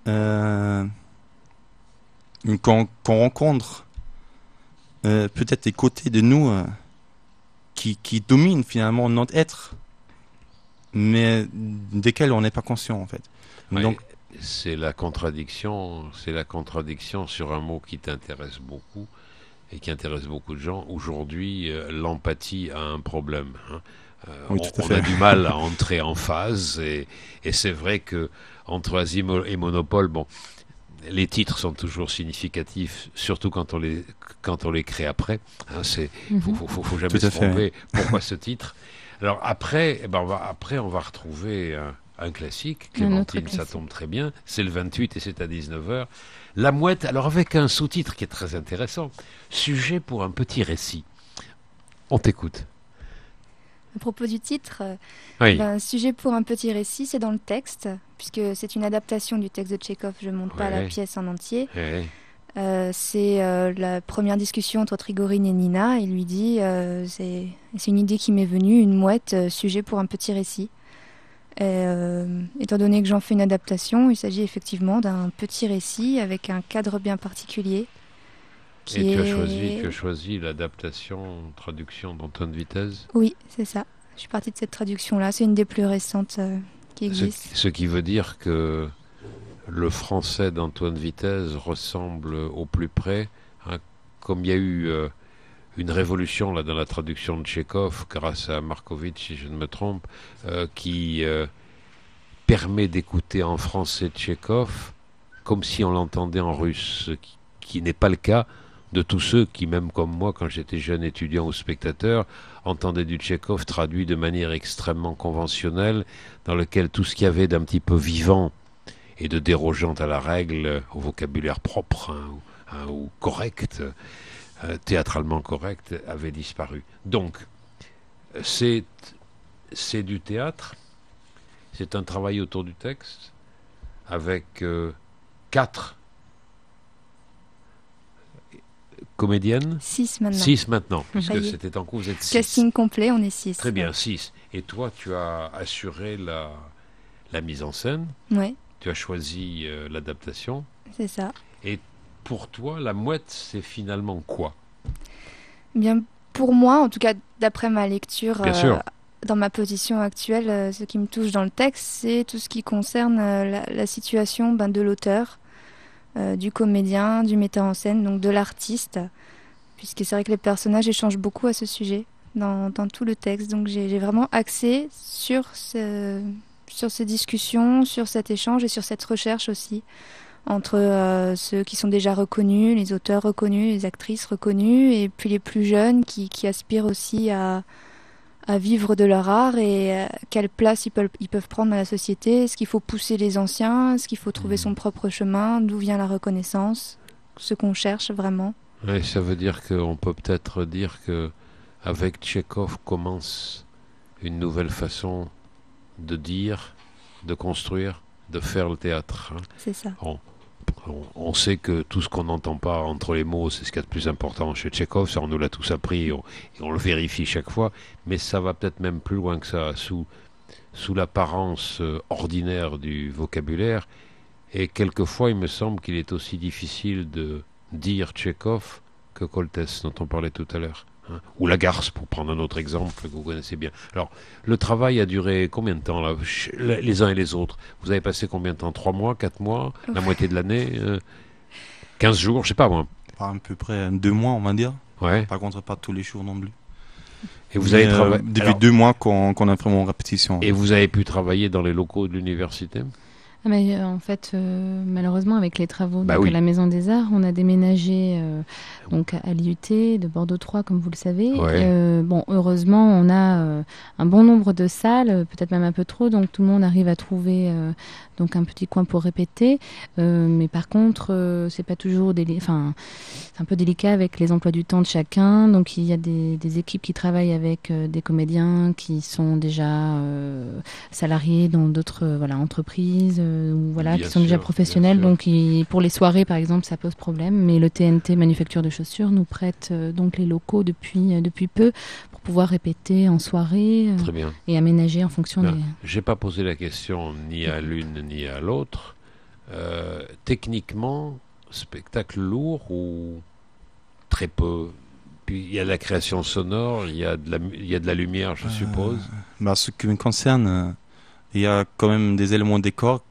euh, qu'on rencontre peut-être des côtés de nous qui dominent finalement notre être, mais desquels on n'est pas conscient en fait. Ouais, Donc, c'est la contradiction sur un mot qui t'intéresse beaucoup et qui intéresse beaucoup de gens. Aujourd'hui, l'empathie a un problème, hein. oui, tout à On a fait. du mal à entrer en phase et c'est vrai que entre Asimo et Monopole, bon, les titres sont toujours significatifs, surtout quand on les crée après. Hein, Mhm. faut Tout jamais à se fait, oui. tromper. Pourquoi ce titre? Alors après, après, on va retrouver un classique. Un autre Clémentine, ça classique. tombe très bien. C'est le 28 et c'est à 19h. La Mouette, alors avec un sous-titre qui est très intéressant. Sujet pour un petit récit. On t'écoute. À propos du titre, Oui, sujet pour un petit récit, c'est dans le texte, puisque c'est une adaptation du texte de Tchekhov. Je ne monte pas la ouais, pièce en entier. ouais. C'est la première discussion entre Trigorine et Nina. Il lui dit, c'est une idée qui m'est venue, une mouette, sujet pour un petit récit. Étant donné que j'en fais une adaptation, il s'agit effectivement d'un petit récit avec un cadre bien particulier Et qui tu as est... choisi l'adaptation, traduction d'Antoine Vitesse. Oui, c'est ça. Je suis partie de cette traduction-là. C'est une des plus récentes qui existe. Ce qui veut dire que le français d'Antoine Vitesse ressemble au plus près, hein, comme il y a eu une révolution là dans la traduction de Tchekhov, grâce à Markovitch, si je ne me trompe, qui permet d'écouter en français Tchekhov comme si on l'entendait en russe, ce qui n'est pas le cas de tous ceux qui, même comme moi, quand j'étais jeune étudiant ou spectateur, entendaient du Tchekhov traduit de manière extrêmement conventionnelle, dans lequel tout ce qu'il y avait d'un petit peu vivant et de dérogeant à la règle, au vocabulaire propre ou correct, théâtralement correct, avait disparu. Donc, c'est c'est du théâtre, c'est un travail autour du texte, avec quatre comédiennes, 6 maintenant. six maintenant, Ça puisque y est. c'était en cours, vous êtes six. Casting complet, on est 6. Très bien, six. Et toi, tu as assuré la mise en scène, Ouais, tu as choisi l'adaptation, c'est ça. et pour toi, la mouette, c'est finalement quoi? Bien, pour moi, en tout cas, d'après ma lecture, Bien sûr. dans ma position actuelle, ce qui me touche dans le texte, c'est tout ce qui concerne la situation de l'auteur, du comédien, du metteur en scène, donc de l'artiste, puisque c'est vrai que les personnages échangent beaucoup à ce sujet dans tout le texte. Donc j'ai vraiment axé sur ces discussions, sur cet échange et sur cette recherche aussi entre ceux qui sont déjà reconnus, les auteurs reconnus, les actrices reconnues, et puis les plus jeunes qui aspirent aussi à vivre de leur art et quelle place ils peuvent prendre dans la société. Est-ce qu'il faut pousser les anciens? Est-ce qu'il faut trouver son propre chemin? D'où vient la reconnaissance? Ce qu'on cherche vraiment. Ouais, ça veut dire qu'on peut peut-être dire que avec Tchekhov commence une nouvelle façon de dire, de construire, de faire le théâtre, hein. C'est ça. On, on sait que tout ce qu'on n'entend pas entre les mots, c'est ce qu'il y a de plus important chez Tchekhov, ça on nous l'a tous appris et on le vérifie chaque fois, mais ça va peut-être même plus loin que ça, sous l'apparence ordinaire du vocabulaire, et quelquefois il me semble qu'il est aussi difficile de dire Tchekhov que Coltès, dont on parlait tout à l'heure, hein. Ou Lagarce, pour prendre un autre exemple que vous connaissez bien. Alors, le travail a duré combien de temps, là, les uns et les autres? Vous avez passé combien de temps? 3 mois, 4 mois, la moitié de l'année, 15 jours, je sais pas moi. Par à peu près 2 mois, on va dire. Ouais. Par contre, pas tous les jours non plus. Et vous Mais avez travaillé. depuis 2 mois qu'on a vraiment en répétition. Et vous avez pu travailler dans les locaux de l'université? Ah, mais en fait, malheureusement, avec les travaux Bah donc, à oui. la Maison des Arts, on a déménagé donc à l'IUT de Bordeaux 3, comme vous le savez. Ouais. Bon, heureusement, on a un bon nombre de salles, peut-être même un peu trop, donc tout le monde arrive à trouver donc un petit coin pour répéter. Mais par contre, c'est pas toujours enfin, c'est un peu délicat avec les emplois du temps de chacun. Donc il y a des équipes qui travaillent avec des comédiens qui sont déjà salariés dans d'autres voilà entreprises. Voilà, Bien qui sont déjà sûr, professionnels. bien sûr. Donc, pour les soirées, par exemple, ça pose problème. Mais le TNT Manufacture de Chaussures nous prête donc les locaux depuis peu pour pouvoir répéter en soirée Très bien. et aménager en fonction Ben, des... j'ai pas posé la question ni à l'une ni à l'autre. techniquement, spectacle lourd ou très peu? Puis il y a la création sonore, il y a de la lumière, je suppose. Bah, ce qui me concerne, il y a quand même des éléments de décor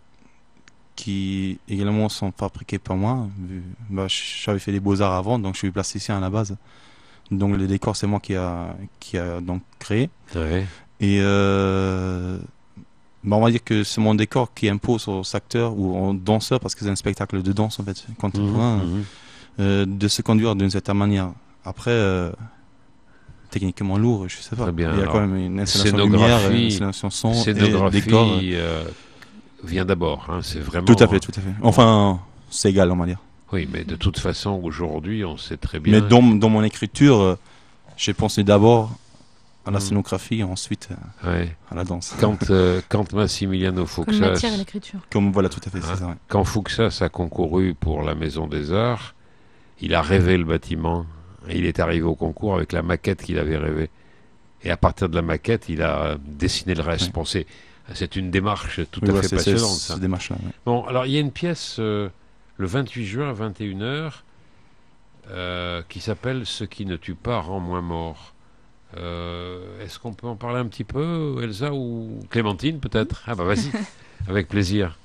qui également sont fabriqués par moi. Bah, j'avais fait des beaux-arts avant, donc je suis plasticien à la base. Donc le décor, c'est moi qui a donc créé. Ouais. Et bah, on va dire que c'est mon décor qui impose aux acteurs ou aux danseurs, parce que c'est un spectacle de danse en fait, contemporain, de se conduire d'une certaine manière. Après, techniquement lourd, je sais pas. Très bien. Il y a Alors, quand même une installation lumière, une installation son et décor. Vient d'abord, hein, c'est vraiment... Tout à fait, tout à fait. Enfin, c'est égal, on va dire. Oui, mais de toute façon, aujourd'hui, on sait très bien... Mais dans mon écriture, j'ai pensé d'abord à la scénographie et ensuite à la danse. Quand Massimiliano Fuxas... Comme matière à l'écriture. Voilà, tout à fait, c'est ça. Ouais. Quand Fuxas a concouru pour la Maison des Arts, il a rêvé le bâtiment. Et il est arrivé au concours avec la maquette qu'il avait rêvée. Et à partir de la maquette, il a dessiné le reste. Ouais. Bon, c'est une démarche tout à fait passionnante, ça. Cette démarche-là, ouais. Bon, alors il y a une pièce le 28 juin à 21h qui s'appelle « Ce qui ne tue pas rend moins mort ». Est-ce qu'on peut en parler un petit peu, Elsa ou Clémentine peut-être? Ah bah vas-y, avec plaisir.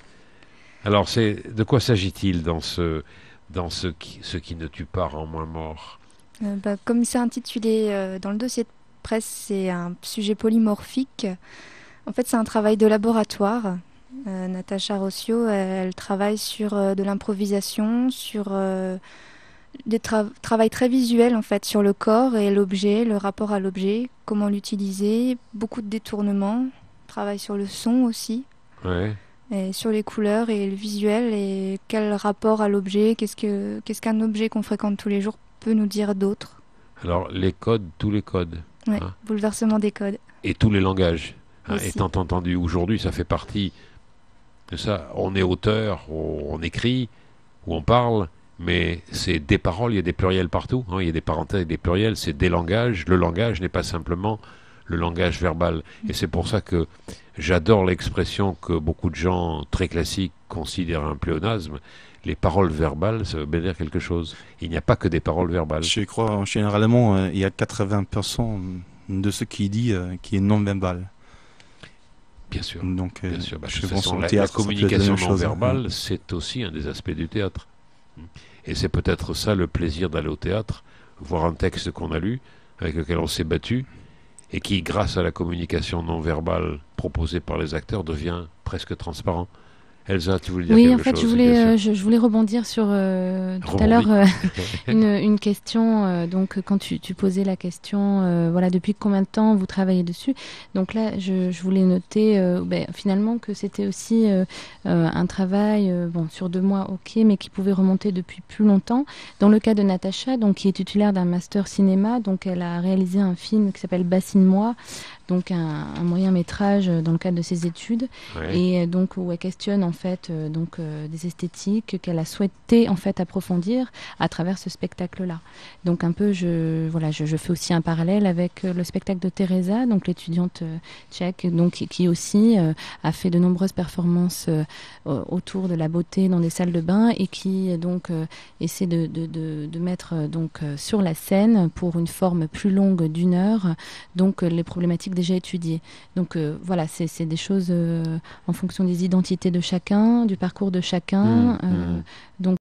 Alors de quoi s'agit-il dans ce qui ne tue pas rend moins mort? Comme c'est intitulé dans le dossier de presse, c'est un sujet polymorphique. En fait, c'est un travail de laboratoire. Natacha Rossio, elle travaille sur de l'improvisation, sur des travail très visuel en fait, sur le corps et l'objet, le rapport à l'objet, comment l'utiliser, beaucoup de détournements, travail sur le son aussi, et sur les couleurs et le visuel et quel rapport à l'objet, qu'est-ce qu'un objet qu'on fréquente tous les jours peut nous dire d'autre. Alors les codes, tous les codes. Ouais, bouleversement des codes. Et tous les langages. Aussi. Étant entendu, aujourd'hui, ça fait partie de ça. On est auteur, on écrit, ou on parle, mais c'est des paroles, il y a des pluriels partout. Il y a des parenthèses et des pluriels, c'est des langages. Le langage n'est pas simplement le langage verbal. Et c'est pour ça que j'adore l'expression que beaucoup de gens très classiques considèrent un pléonasme. Les paroles verbales, ça veut bien dire quelque chose. Il n'y a pas que des paroles verbales. Je crois, généralement, il y a 80% de ce qu'il dit qui est non-verbal. Bien sûr. Donc, bien sûr. je pense pense la communication non verbale, c'est aussi un des aspects du théâtre. Et c'est peut-être ça le plaisir d'aller au théâtre, voir un texte qu'on a lu, avec lequel on s'est battu, et qui, grâce à la communication non verbale proposée par les acteurs, devient presque transparent. Elsa, tu voulais dire quelque chose? Oui, en fait, je voulais rebondir sur tout à l'heure une question. Donc, quand tu posais la question, voilà, depuis combien de temps vous travaillez dessus? Donc là, je voulais noter finalement que c'était aussi un travail sur 2 mois, ok, mais qui pouvait remonter depuis plus longtemps. Dans le cas de Natacha, donc qui est titulaire d'un master cinéma, donc elle a réalisé un film qui s'appelle Bassine-moi, donc un moyen métrage dans le cadre de ses études, et donc où elle questionne en fait des esthétiques qu'elle a souhaité en fait approfondir à travers ce spectacle-là. Donc un peu je fais aussi un parallèle avec le spectacle de Teresa, donc l'étudiante tchèque, donc qui aussi a fait de nombreuses performances autour de la beauté dans des salles de bain et qui donc essaie de mettre sur la scène pour une forme plus longue d'1 heure donc les problématiques déjà étudiées. Donc voilà, c'est des choses en fonction des identités de chacun, du parcours de chacun. Donc